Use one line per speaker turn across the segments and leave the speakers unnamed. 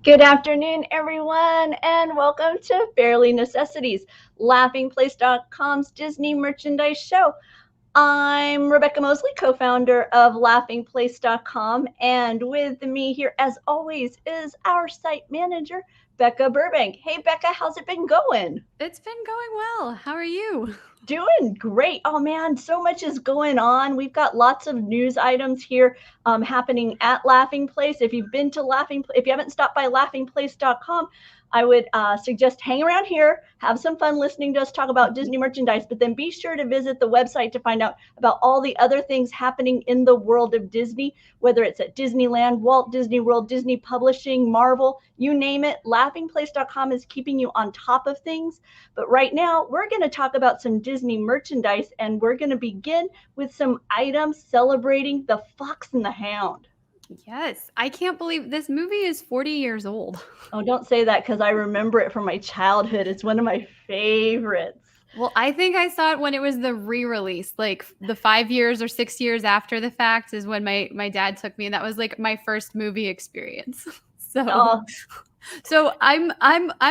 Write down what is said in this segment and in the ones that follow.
Good afternoon, everyone, and welcome to Fairly Necessities, LaughingPlace.com's Disney merchandise show. I'm Rebekah Mosley, co-founder of LaughingPlace.com, and with me here, as always, is our site manager, Bekah Burbank. Hey, Bekah, how's it been going?
It's been going well. How are you?
Doing great. Oh man, so much is going on. We've got lots of news items here happening at Laughing Place. If you've been to if you haven't stopped by laughingplace.com, I would suggest hang around here, have some fun listening to us talk about Disney merchandise, but then be sure to visit the website to find out about all the other things happening in the world of Disney, whether it's at Disneyland, Walt Disney World, Disney Publishing, Marvel, you name it. Laughingplace.com is keeping you on top of things. But right now, we're going to talk about some Disney merchandise, and we're going to begin with some items celebrating the Fox and the Hound.
Yes, I can't believe this movie is 40 years old.
Oh, don't say that because I remember it from my childhood. It's one of my favorites.
Well, I think I saw it when it was the re-release, like the 5 years or 6 years after the fact is when my dad took me, and that was like my first movie experience. So,
Oh,
so I'm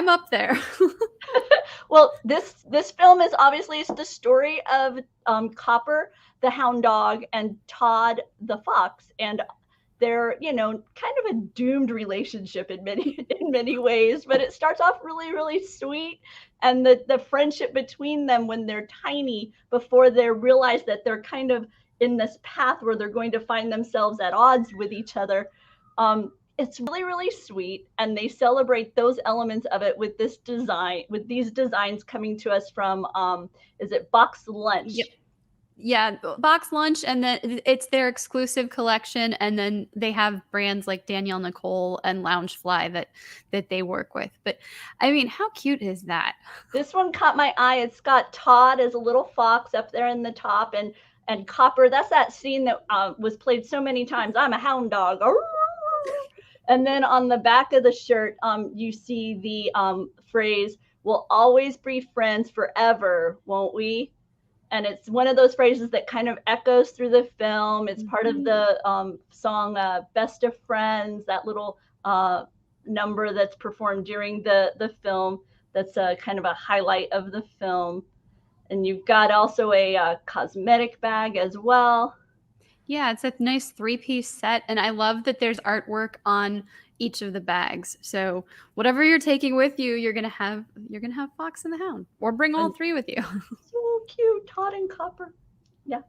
up there.
well, this film is obviously it's the story of Copper, the hound dog, and Todd, the fox, and they're kind of a doomed relationship in many ways, but it starts off really sweet, and the friendship between them when they're tiny before they realize that they're kind of in this path where they're going to find themselves at odds with each other. It's really sweet, and they celebrate those elements of it with these designs coming to us from is it BoxLunch?
Yep. Yeah, BoxLunch, and then it's their exclusive collection, and then they have brands like Danielle Nicole and Loungefly that they work with. But I mean, how cute is that?
This one caught my eye. It's got Todd as a little fox up there in the top, and Copper. That's that scene that was played so many times. I'm a hound dog. And then on the back of the shirt, you see the phrase, "We'll always be friends forever, won't we?" And it's one of those phrases that kind of echoes through the film. It's part of the song "Best of Friends," that little number that's performed during the film. That's kind of a highlight of the film. And you've got also a cosmetic bag as well.
Yeah, it's a nice three-piece set, and I love that there's artwork on each of the bags. So whatever you're taking with you, you're gonna have Fox and the Hound, or bring all
And
three with you.
so cute, Todd and Copper. Yeah.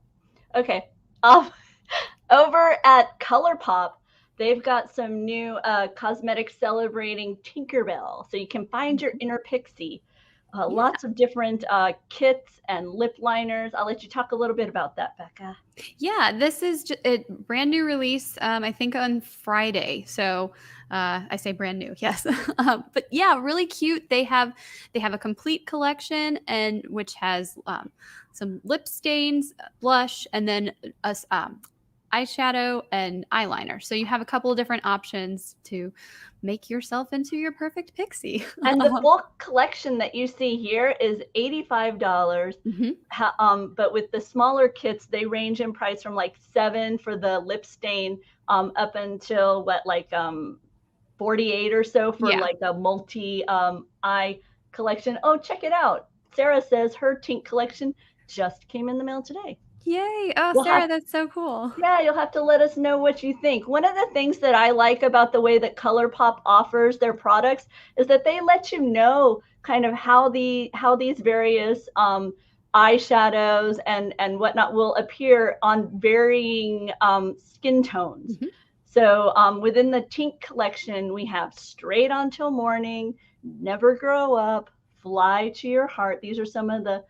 Okay. Um, over at ColourPop, they've got some new cosmetics celebrating Tinkerbell. So you can find your inner pixie.
Yeah.
Lots of different kits and lip liners. I'll let you talk a little bit about that, Bekah.
Yeah, this is a brand new release. I think on Friday. So I say brand new, yes. But yeah, really cute. They have a complete collection, and which has some lip stains, blush, and then a eyeshadow and eyeliner. So you have a couple of different options to make yourself into your perfect pixie.
And the full collection that you see here is $85.
Mhm.
But with the smaller kits, they range in price from like $7 for the lip stain up until what, like 48 or so for
Yeah.
like a multi eye collection. Oh, check it out. Sarah says her Tink collection just came in the mail today.
Yay. Oh,
We'll have
Sarah, that's so cool.
Yeah, you'll have to let us know what you think. One of the things that I like about the way that ColourPop offers their products is that they let you know kind of how these various eyeshadows and whatnot will appear on varying skin tones.
Mhm.
So within the Tink collection, we have Straight On Till Morning, Never Grow Up, Fly to Your Heart. These are some of the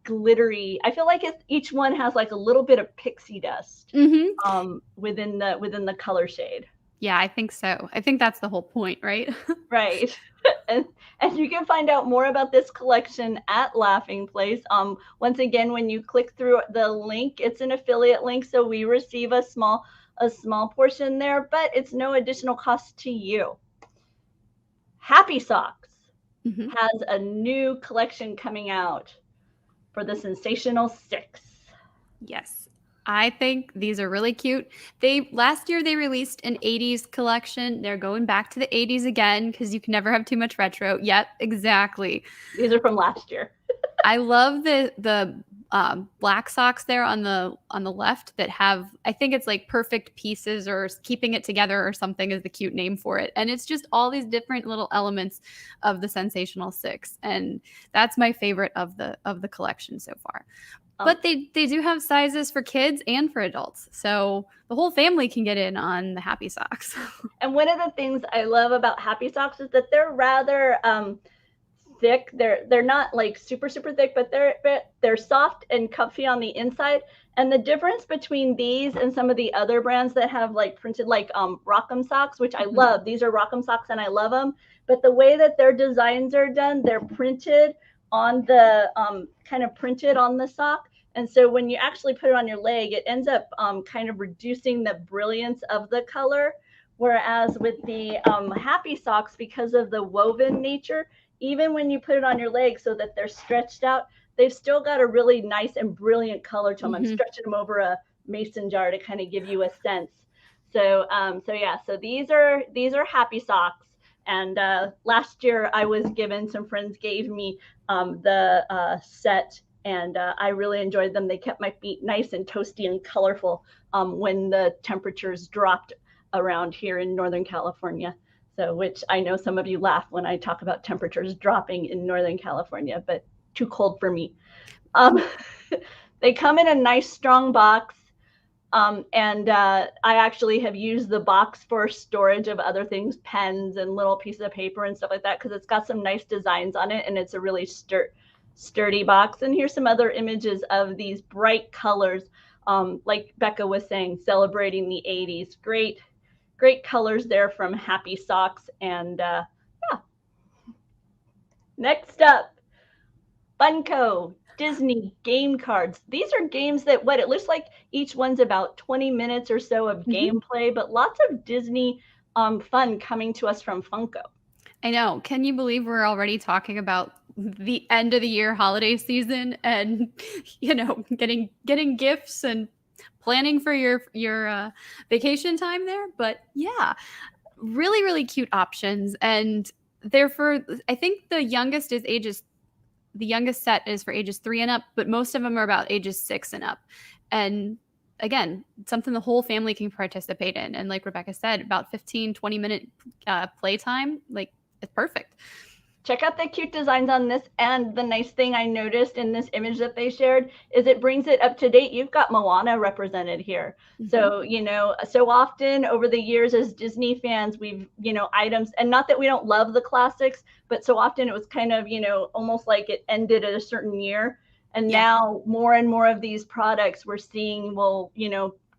glittery. I feel like each one has like a little bit of pixie dust
Mhm.
within the color shade.
Yeah, I think so. I think that's the whole point, right?
Right. And you can find out more about this collection at Laughing Place. Once again, when you click through the link, it's an affiliate link, so we receive a small portion there, but it's no additional cost to you. Happy Socks
Mhm.
has a new collection coming out for the Sensational Six.
Yes. I think these are really cute. Last year they released an 80s collection. They're going back to the 80s again because you can never have too much retro. Yep, exactly.
These are from last year.
I love the black socks there on the left that have, I think it's like perfect pieces or keeping it together or something is the cute name for it. And it's just all these different little elements of the Sensational Six, and that's my favorite of the collection so far. But they do have sizes for kids and for adults, so the whole family can get in on the Happy Socks.
And one of the things I love about Happy Socks is that they're rather thick. They're not like super thick, but they're soft and comfy on the inside. And the difference between these and some of the other brands that have like printed like Rock'em socks, which I love. These are Rock'em socks and I love them. But the way that their designs are done, they're printed on the kind of printed on the sock. And so when you actually put it on your leg, it ends up kind of reducing the brilliance of the color. Whereas with the Happy Socks, because of the woven nature, even when you put it on your leg so that they're stretched out, they've still got a really nice and brilliant color to them. I'm stretching them over a mason jar to kind of give you a sense. So so these are Happy Socks. And last year some friends gave me the set, and I really enjoyed them. They kept my feet nice and toasty and colorful when the temperatures dropped around here in Northern California. So, which I know some of you laugh when I talk about temperatures dropping in Northern California, but too cold for me. They come in a nice strong box. And I actually have used the box for storage of other things, pens and little pieces of paper and stuff like that, because it's got some nice designs on it and it's a really sturdy box. And here's some other images of these bright colors, like Bekah was saying, celebrating the 80s. Great colors there from Happy Socks. And yeah. Next up, Funko Disney game cards. These are games that it looks like each one's about 20 minutes or so of gameplay, but lots of Disney fun coming to us from Funko.
I know. Can you believe we're already talking about the end of the year holiday season and getting gifts and planning for your vacation time there? But yeah, really cute options, and they're for, I think the youngest set is for ages 3 and up, but most of them are about ages 6 and up. And again, something the whole family can participate in. And like Rebekah said, about 15-20 minute playtime, like it's perfect.
Check out the cute designs on this. And the nice thing I noticed in this image that they shared is it brings it up to date. You've got Moana represented here. So, so often over the years as Disney fans, we've, items, and not that we don't love the classics, but so often it was kind of, almost like it ended at a certain year. And now more and more of these products we're seeing will,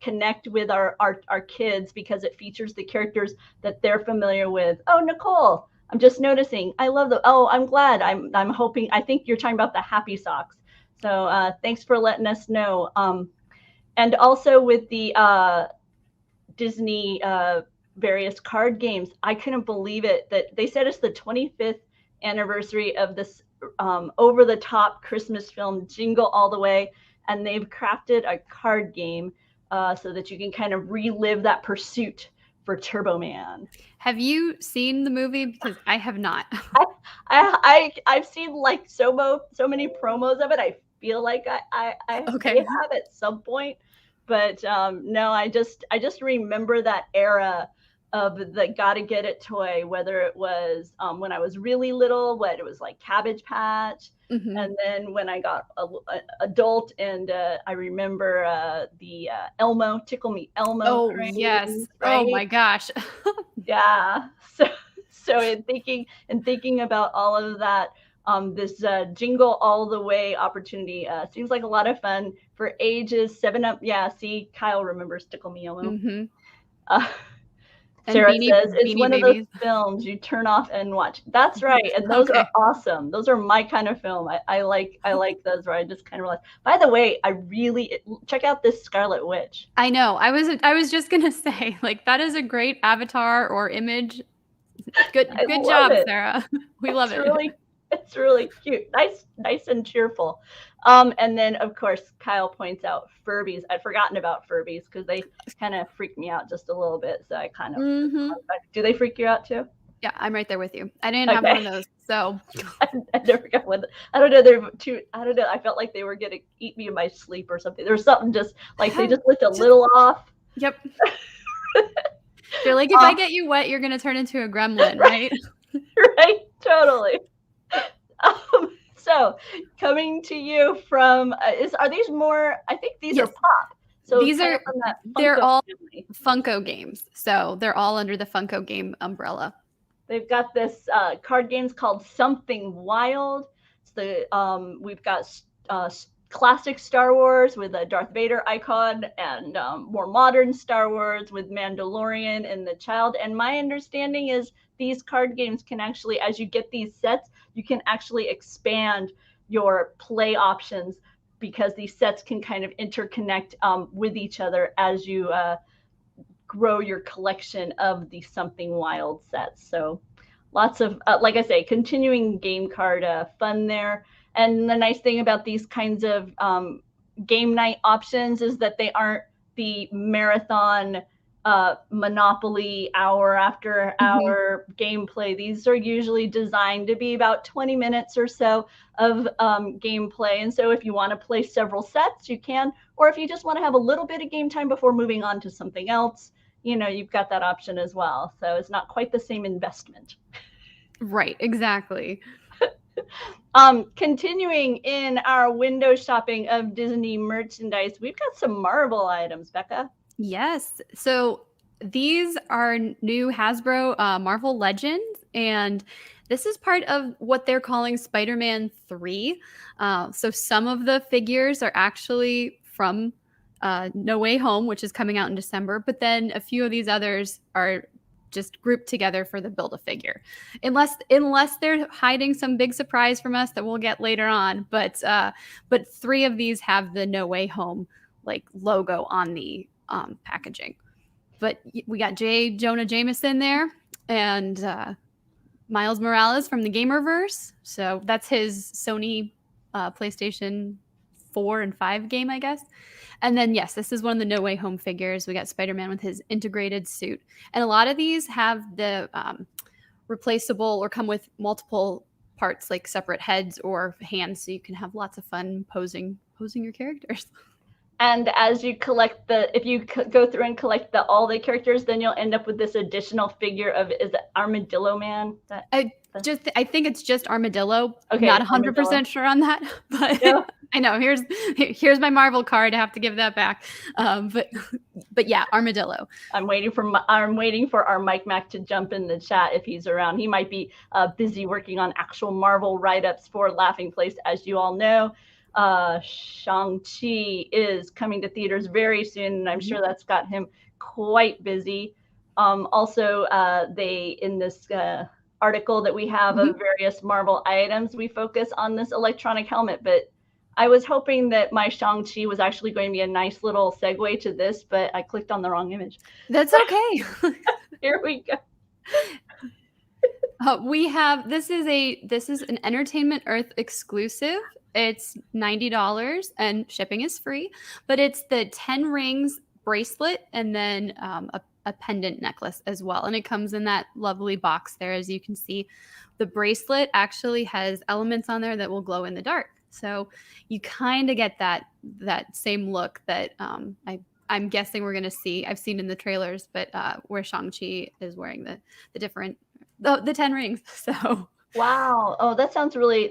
connect with our kids because it features the characters that they're familiar with. Oh, Nicole, I'm just noticing. I love I'm glad. I'm hoping. I think you're talking about the Happy Socks. So thanks for letting us know. And also with the Disney various card games, I couldn't believe it that they said it's the 25th anniversary of this over-the-top Christmas film, Jingle All the Way, and they've crafted a card game so that you can kind of relive that pursuit for Turbo Man.
Have you seen the movie? Because I have not.
I've seen like so many promos of it. I feel like I have at some point, but no, I just remember that era of the gotta get it toy, whether it was when I was really little, it was like Cabbage Patch, and then when I got adult, and I remember the Elmo, Tickle Me Elmo.
Oh yes! Right? Oh my gosh!
Yeah. So in thinking about all of that, this Jingle All the Way opportunity seems like a lot of fun for ages 7 up. Yeah. See, Kyle remembers Tickle Me Elmo. Sarah says it's one of those films you turn off and watch. That's right, and those are awesome. Those are my kind of film. I like those where I just kind of relax. By the way, I really check out this Scarlet Witch.
I know. I was just gonna say, like, that is a great avatar or image. Good job, Sarah. We love it.
It's really cute. Nice and cheerful. And then of course Kyle points out Furbies. I'd forgotten about Furbies because they kind of freak me out just a little bit. So I kind of do they freak you out too?
Yeah, I'm right there with you. I didn't have one of those, so
I never got one. I don't know. They're too. I don't know. I felt like they were gonna eat me in my sleep or something. There was something just like they just looked a little off.
Yep. They're like, if I get you wet, you're gonna turn into a gremlin, right?
Right. Totally. So coming to you from are these more? I think these are Pop. So
these are
from that
they're all
family.
Funko games, so they're all under the Funko game umbrella.
They've got this card games called Something Wild. It's we've got classic Star Wars with a Darth Vader icon, and more modern Star Wars with Mandalorian and the Child. And my understanding is these card games can actually, as you get these sets, you can actually expand your play options because these sets can kind of interconnect with each other as you grow your collection of the Something Wild sets. So lots of, like I say, continuing game card fun there. And the nice thing about these kinds of game night options is that they aren't the marathon Monopoly hour after hour gameplay. These are usually designed to be about 20 minutes or so of gameplay. And so if you want to play several sets, you can, or if you just want to have a little bit of game time before moving on to something else, you know, you've got that option as well. So it's not quite the same investment.
Right, exactly.
Continuing in our window shopping of Disney merchandise, we've got some Marvel items, Bekah.
Yes. So these are new Hasbro Marvel Legends, and this is part of what they're calling Spider-Man 3. So some of the figures are actually from No Way Home, which is coming out in December, but then a few of these others are just grouped together for the Build-A-Figure. Unless they're hiding some big surprise from us that we'll get later on. But 3 of these have the No Way Home like logo on the packaging. But we got J. Jonah Jameson there, and Miles Morales from the Gamerverse. So that's his Sony PlayStation 4 and 5 game, I guess. And then, yes, this is one of the No Way Home figures. We got Spider-Man with his integrated suit. And a lot of these have the replaceable or come with multiple parts, like separate heads or hands, so you can have lots of fun posing your characters.
And as you collect if you go through and collect all the characters, then you'll end up with this additional figure of, is it Armadillo Man?
I think it's just Armadillo.
Okay,
Not 100% sure on that, but yeah. I know. Here's my Marvel card. I have to give that back. But yeah, Armadillo.
I'm waiting for our Mike Mac to jump in the chat if he's around. He might be busy working on actual Marvel write-ups for Laughing Place, as you all know. Shang-Chi is coming to theaters very soon, and I'm sure that's got him quite busy. Also, they in this article that we have of various Marvel items, we focus on this electronic helmet, but I was hoping that my Shang-Chi was actually going to be a nice little segue to this, but I clicked on the wrong image.
That's okay.
Here we
go. We have this is an Entertainment Earth exclusive. It's $90 and shipping is free, but it's the 10 rings bracelet and then a pendant necklace as well. And it comes in that lovely box there. As you can see, the bracelet actually has elements on there that will glow in the dark. So you kind of get that same look that I'm guessing we're going to see. I've seen in the trailers, but where Shang-Chi is wearing the 10 rings. So
wow. Oh, that sounds really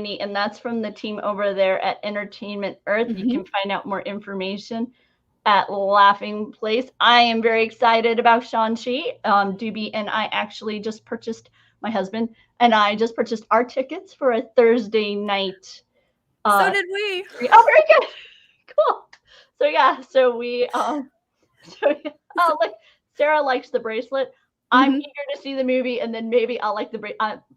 neat. And that's from the team over there at Entertainment Earth. You can find out more information at Laughing Place. I am very excited about Shang-Chi. Doobie and I actually just purchased, my husband and I just purchased our tickets for a Thursday night.
So did we.
Oh, very good. Cool. So yeah, so we like Sarah likes the bracelet. I'm eager to see the movie, and then maybe I'll like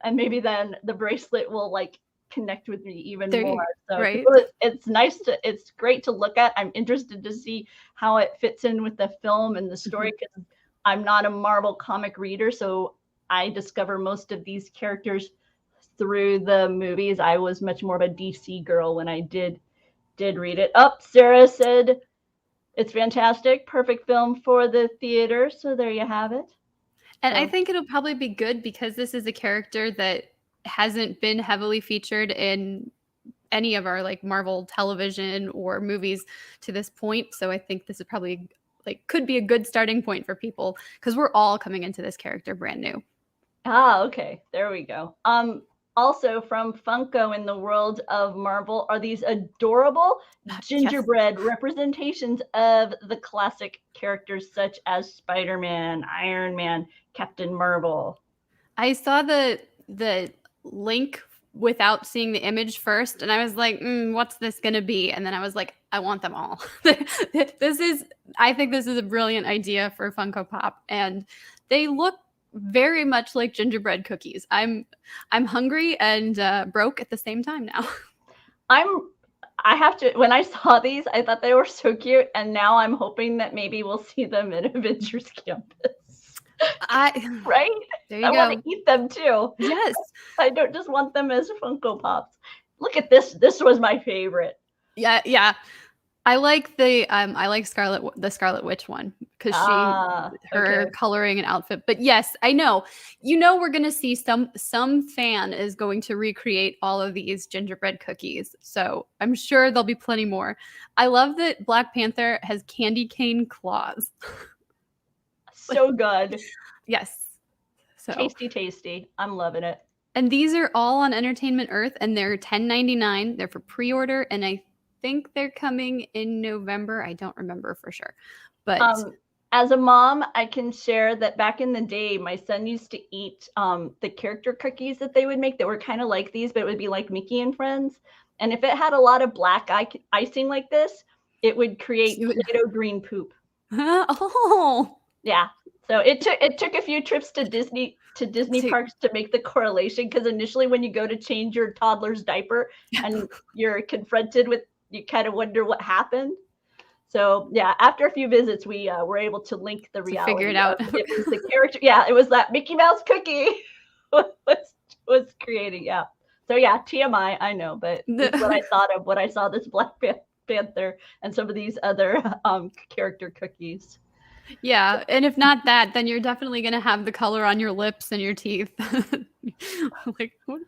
and maybe then the bracelet will like connect with me even more. So
right.
It's great to look at. I'm interested to see how it fits in with the film and the story, because I'm not a Marvel comic reader, so I discover most of these characters through the movies. I was much more of a DC girl when I did read it. Oh, Sarah said it's fantastic, perfect film for the theater. So there you have it.
And I think it'll probably be good because this is a character that hasn't been heavily featured in any of our like Marvel television or movies to this point. So I think this is probably like could be a good starting point for people because we're all coming into this character brand new.
Ah, okay. There we go. Also from Funko in the world of Marvel are these adorable gingerbread representations of the classic characters such as Spider-Man, Iron Man, Captain Marvel.
I saw the link without seeing the image first, and I was like, what's this gonna be? And then I was like, I want them all. I think this is a brilliant idea for Funko Pop, and they look very much like gingerbread cookies. I'm hungry and broke at the same time now.
I have to, when I saw these, I thought they were so cute, and now I'm hoping that maybe we'll see them at Avengers Campus. Right?
There you
I
go.
want to eat them too.
Yes.
I don't just want them as Funko Pops. Look at this. This was my favorite.
Yeah. I like the Scarlet Witch one because her coloring and outfit. But yes, I know. We're gonna see some fan is going to recreate all of these gingerbread cookies. So I'm sure there'll be plenty more. I love that Black Panther has candy cane claws.
So good.
Yes. So
tasty. I'm loving it.
And these are all on Entertainment Earth, and they're $10.99. They're for pre-order, and I think they're coming in November. I don't remember for sure. But
as a mom, I can share that back in the day, my son used to eat the character cookies that they would make that were kind of like these, but it would be like Mickey and Friends. And if it had a lot of black icing like this, it would create Play-Doh green poop.
Oh.
Yeah. So it took a few trips to Disney parks to make the correlation, because initially when you go to change your toddler's diaper and you're confronted with, you kind of wonder what happened. So yeah, after a few visits, we were able to link the reality.
Figure it out.
It was the character. Yeah, it was that Mickey Mouse cookie was creating. Yeah. So yeah, TMI. I know, but that's what I thought of when I saw this Black Panther and some of these other character cookies.
Yeah, and if not that, then you're definitely going to have the color on your lips and your teeth. Like, what?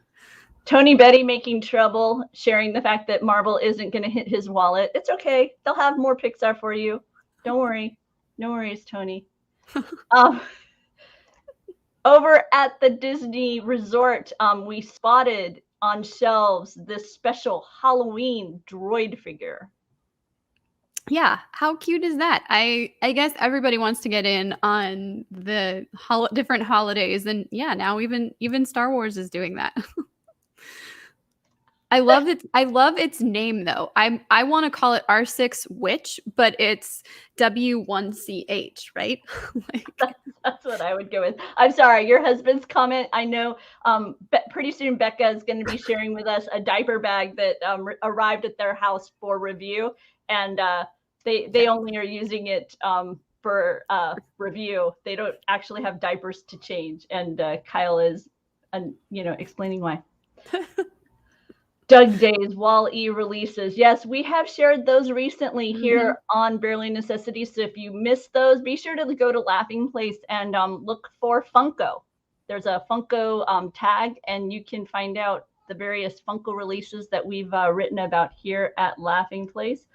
Tony Betty making trouble, sharing the fact that Marvel isn't going to hit his wallet. It's okay. They'll have more Pixar for you. Don't worry. No worries, Tony. Over at the Disney Resort, we spotted on shelves this special Halloween droid figure.
Yeah, how cute is that? I guess everybody wants to get in on the different holidays, and yeah, now even Star Wars is doing that. I love it. I love its name though. I want to call it R6 Witch, but it's W1CH, right?
That's what I would go with. I'm sorry, your husband's comment. I know pretty soon Bekah is going to be sharing with us a diaper bag that arrived at their house for review, and they only are using it for review. They don't actually have diapers to change, and Kyle is, explaining why. Doug Days, Wall-E releases. Yes, we have shared those recently here on Barely Necessities. So if you missed those, be sure to go to Laughing Place and look for Funko. There's a Funko tag, and you can find out the various Funko releases that we've written about here at Laughing Place.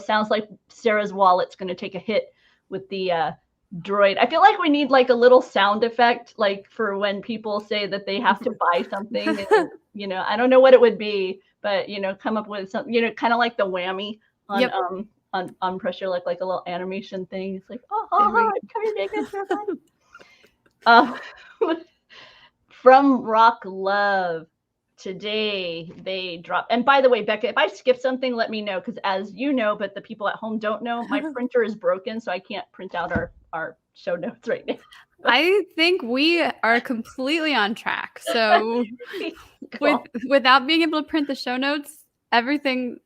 Sounds like Sarah's wallet's going to take a hit with the droid. I feel like we need like a little sound effect, like for when people say that they have to buy something. And, I don't know what it would be, but come up with something, kind of like the whammy on on pressure, like a little animation thing. It's like, come here, make it fun. From RockLove. Today they dropped, and by the way, Bekah, if I skip something, let me know, because as you know, but the people at home don't know, my printer is broken, so I can't print out our show notes right now.
I think we are completely on track. So cool. Without being able to print the show notes, everything's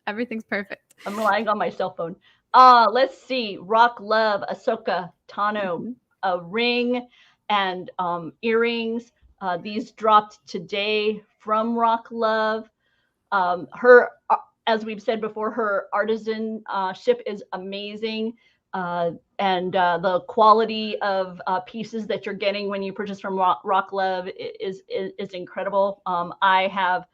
perfect.
I'm relying on my cell phone. Let's see. RockLove, Ahsoka Tano, a ring and earrings. These dropped today from RockLove. Her, as we've said before, her artisan ship is amazing. And the quality of pieces that you're getting when you purchase from RockLove is incredible. I have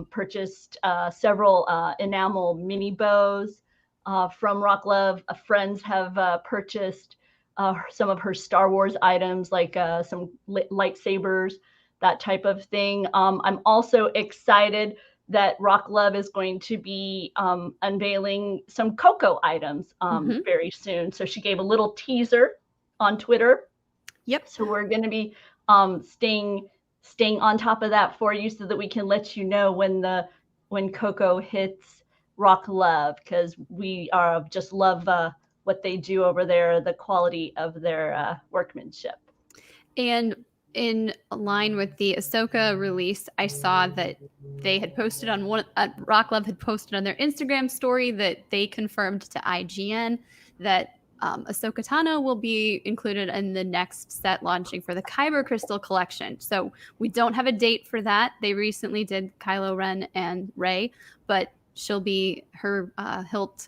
purchased several enamel mini bows from RockLove. Friends have purchased some of her Star Wars items, like some lightsabers, that type of thing. I'm also excited that RockLove is going to be unveiling some Coco items very soon. So she gave a little teaser on Twitter.
Yep.
So we're going to be staying on top of that for you, so that we can let you know when Coco hits RockLove, because we just love what they do over there, the quality of their workmanship.
And in line with the Ahsoka release, I saw that they had posted on RockLove had posted on their Instagram story that they confirmed to IGN that Ahsoka Tano will be included in the next set launching for the Kyber Crystal collection. So we don't have a date for that. They recently did Kylo Ren and Rey, but she'll be her hilt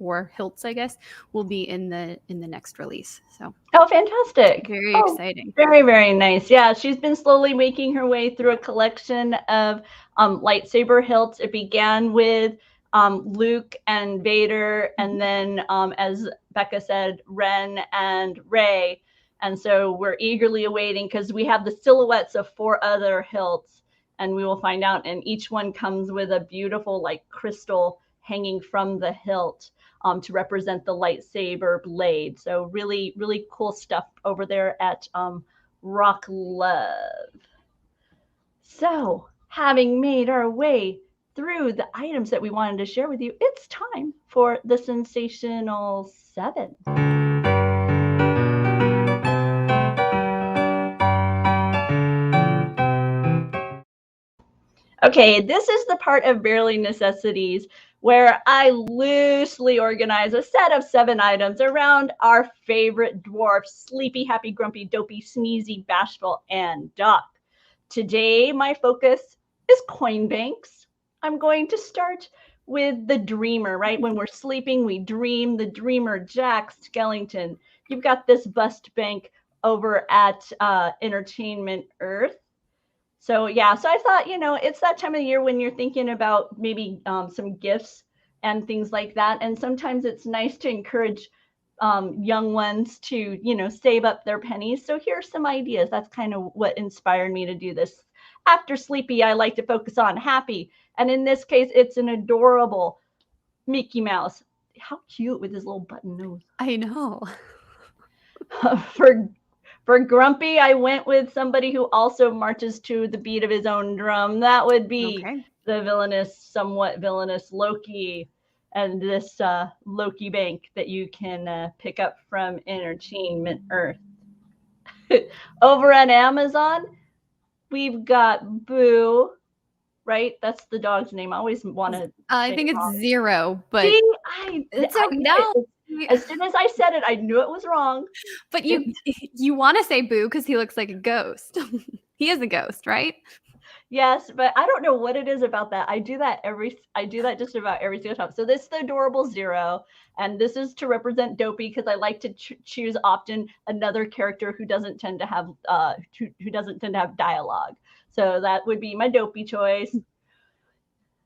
or hilts, I guess, will be in the next release. So
fantastic!
Very exciting.
Very, very nice. Yeah, she's been slowly making her way through a collection of lightsaber hilts. It began with Luke and Vader, and then, as Bekah said, Ren and Rey. And so we're eagerly awaiting, because we have the silhouettes of 4 other hilts, and we will find out. And each one comes with a beautiful crystal hanging from the hilt to represent the lightsaber blade. So really, really cool stuff over there at RockLove. So, having made our way through the items that we wanted to share with you, it's time for the Sensational Seven. Okay, this is the part of Barely Necessities where I loosely organize a set of 7 items around our favorite dwarfs: Sleepy, Happy, Grumpy, Dopey, Sneezy, Bashful, and Doc. Today, my focus is coin banks. I'm going to start with the Dreamer, right? When we're sleeping, we dream. The Dreamer, Jack Skellington. You've got this bust bank over at Entertainment Earth. So yeah, so I thought, it's that time of the year when you're thinking about maybe some gifts and things like that. And sometimes it's nice to encourage young ones to, save up their pennies. So here's some ideas. That's kind of what inspired me to do this. After Sleepy, I like to focus on Happy. And in this case, it's an adorable Mickey Mouse. How cute with his little button nose.
I know.
For Grumpy, I went with somebody who also marches to the beat of his own drum. That would be the somewhat villainous Loki, and this Loki bank that you can pick up from Entertainment Earth. Over on Amazon, we've got Boo, right? That's the dog's name. I always want to.
I think it's Zero, but
see,
it's okay. No.
As soon as I said it, I knew it was wrong.
But you want to say Boo because he looks like a ghost. He is a ghost, right?
Yes, but I don't know what it is about that. I do that just about every single time. So this is the adorable Zero, and this is to represent Dopey, because I like to choose often another character who doesn't tend to have dialogue. So that would be my Dopey choice.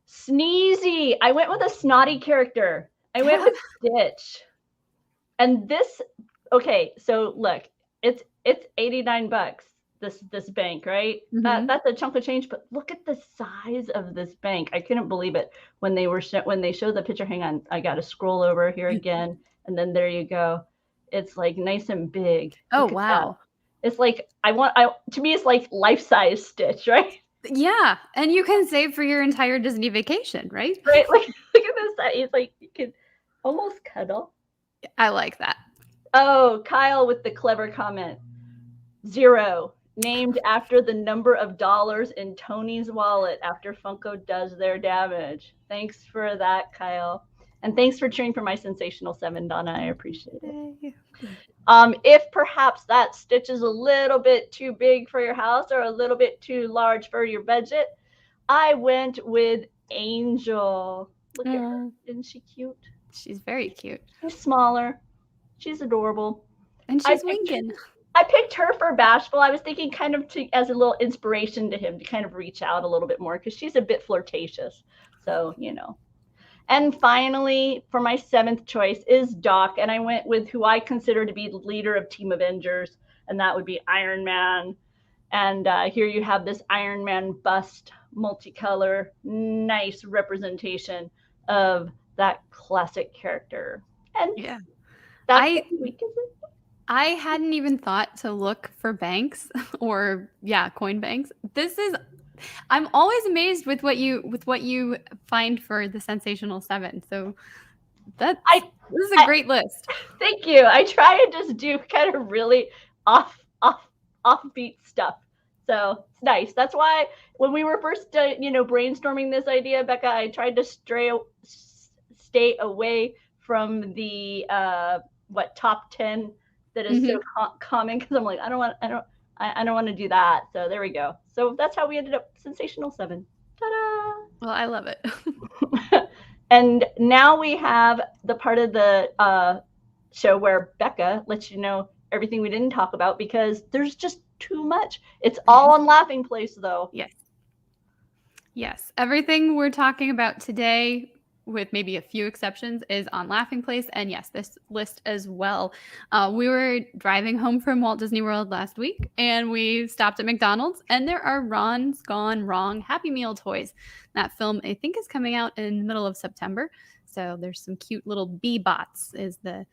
Sneezy. I went with a snotty character. I went with Stitch. And this, okay, so look, it's $89. This bank, right? Mm-hmm. That's a chunk of change, but look at the size of this bank. I couldn't believe it when they showed the picture. Hang on, I got to scroll over here again, and then there you go. It's nice and big.
Oh wow!
It's to me, it's like life-size Stitch, right?
Yeah, and you can save for your entire Disney vacation, right?
Right. Look at this. It's you can almost cuddle.
I like that.
Oh, Kyle with the clever comment. Zero, named after the number of dollars in Tony's wallet after Funko does their damage. Thanks for that, Kyle. And thanks for cheering for my Sensational Seven, Donna. I appreciate it. If perhaps that stitch is a little bit too big for your house or a little bit too large for your budget, I went with Angel. Look at her. Isn't she cute?
She's very cute.
She's smaller. She's adorable.
And she's winking.
I picked her for Bashful. I was thinking kind of as a little inspiration to him to kind of reach out a little bit more because she's a bit flirtatious. So, And finally, for my 7th choice is Doc, and I went with who I consider to be the leader of Team Avengers, and that would be Iron Man. And here you have this Iron Man bust, multicolor, nice representation of that classic character. And
yeah,
that's
I hadn't even thought to look for banks or coin banks. I'm always amazed with what you find for the Sensational Seven. So this is a great list.
Thank you. I try and just do kind of really offbeat stuff. So it's nice. That's why when we were first brainstorming this idea, Bekah, I tried to stay away from the top 10 that is so common, because I'm like, I don't want to do that. So there we go. So that's how we ended up Sensational 7. Ta-da!
Well, I love it.
And now we have the part of the show where Bekah lets you know everything we didn't talk about because there's just too much. It's all on Laughing Place, though.
Yes. Everything we're talking about today, with maybe a few exceptions, is on Laughing Place. And yes, this list as well. We were driving home from Walt Disney World last week, and we stopped at McDonald's, and there are Ron's Gone Wrong Happy Meal toys. That film, I think, is coming out in the middle of September. So there's some cute little bee-bots is the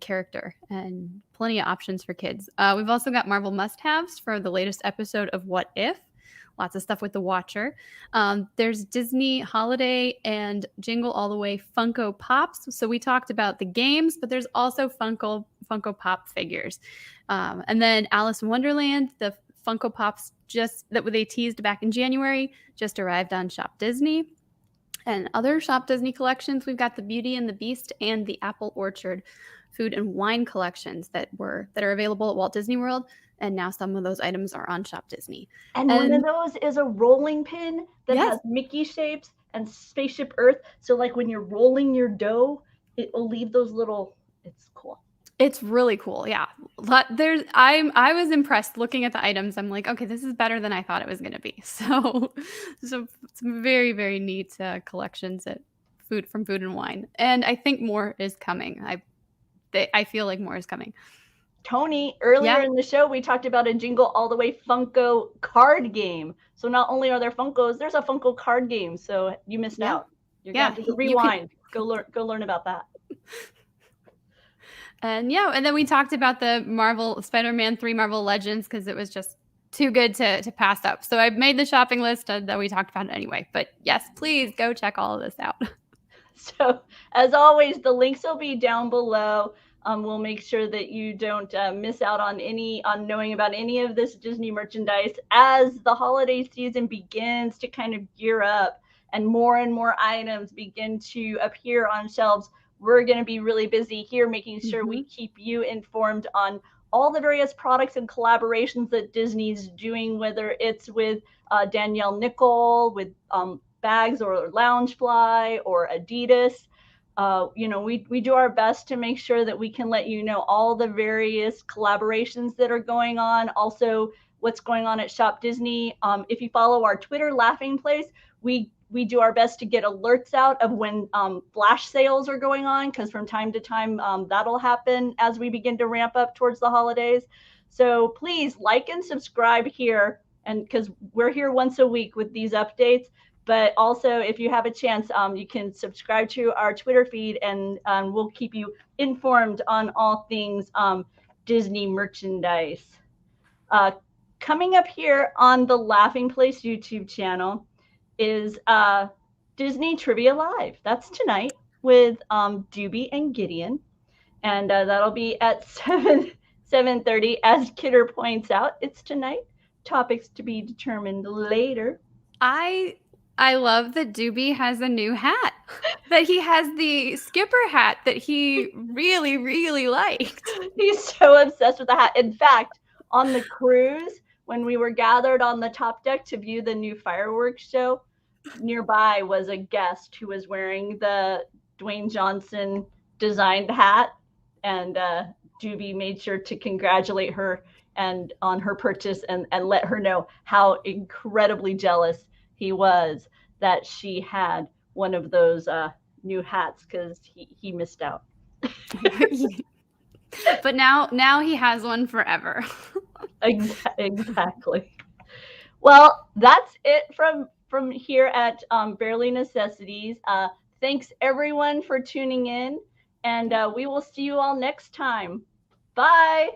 character, and plenty of options for kids. We've also got Marvel must-haves for the latest episode of What If. Lots of stuff with the Watcher. There's Disney Holiday and Jingle All the Way Funko Pops. So we talked about the games, but there's also Funko Pop figures. And then Alice in Wonderland, the Funko Pops that they teased back in January, just arrived on Shop Disney. And other Shop Disney collections, we've got the Beauty and the Beast and the Apple Orchard food and wine collections that are available at Walt Disney World. And now some of those items are on Shop Disney.
And one of those is a rolling pin that has Mickey shapes and Spaceship Earth. So like when you're rolling your dough, it will leave those little, it's cool.
It's really cool. Yeah. I was impressed looking at the items. I'm like, okay, this is better than I thought it was going to be. So some very, very neat collections at Food and Wine. And I think more is coming. I feel like more is coming.
Tony, earlier in the show, we talked about a Jingle All the Way Funko card game. So not only are there Funkos, there's a Funko card game. So you missed out. You're going to have to rewind. Go learn about that.
And and then we talked about the Marvel Spider-Man 3 Marvel Legends because it was just too good to pass up. So I made the shopping list that we talked about anyway. But yes, please go check all of this out.
So as always, the links will be down below. We'll make sure that you don't miss out on knowing about any of this Disney merchandise as the holiday season begins to kind of gear up and more items begin to appear on shelves. We're going to be really busy here making sure we keep you informed on all the various products and collaborations that Disney's doing, whether it's with Danielle Nichol, with bags or Loungefly or Adidas. We do our best to make sure that we can let you know all the various collaborations that are going on. Also, what's going on at Shop Disney. If you follow our Twitter, Laughing Place, we do our best to get alerts out of when flash sales are going on, because from time to time that'll happen as we begin to ramp up towards the holidays. So please like and subscribe here, and because we're here once a week with these updates. But also, if you have a chance, you can subscribe to our Twitter feed, and we'll keep you informed on all things Disney merchandise. Coming up here on the Laughing Place YouTube channel is Disney Trivia Live. That's tonight with Doobie and Gideon, and that'll be at 7:30. As Kidder points out, it's tonight. Topics to be determined later.
I love that Doobie has a new hat. that he has the skipper hat that he really, really liked.
He's so obsessed with the hat. In fact, on the cruise, when we were gathered on the top deck to view the new fireworks show, nearby was a guest who was wearing the Dwayne Johnson designed hat, and Doobie made sure to congratulate her and on her purchase and let her know how incredibly jealous he was that she had one of those new hats because he missed out.
But now he has one forever.
Exactly. Well, that's it from here at Barely Necessities. Thanks everyone for tuning in, and we will see you all next time. Bye.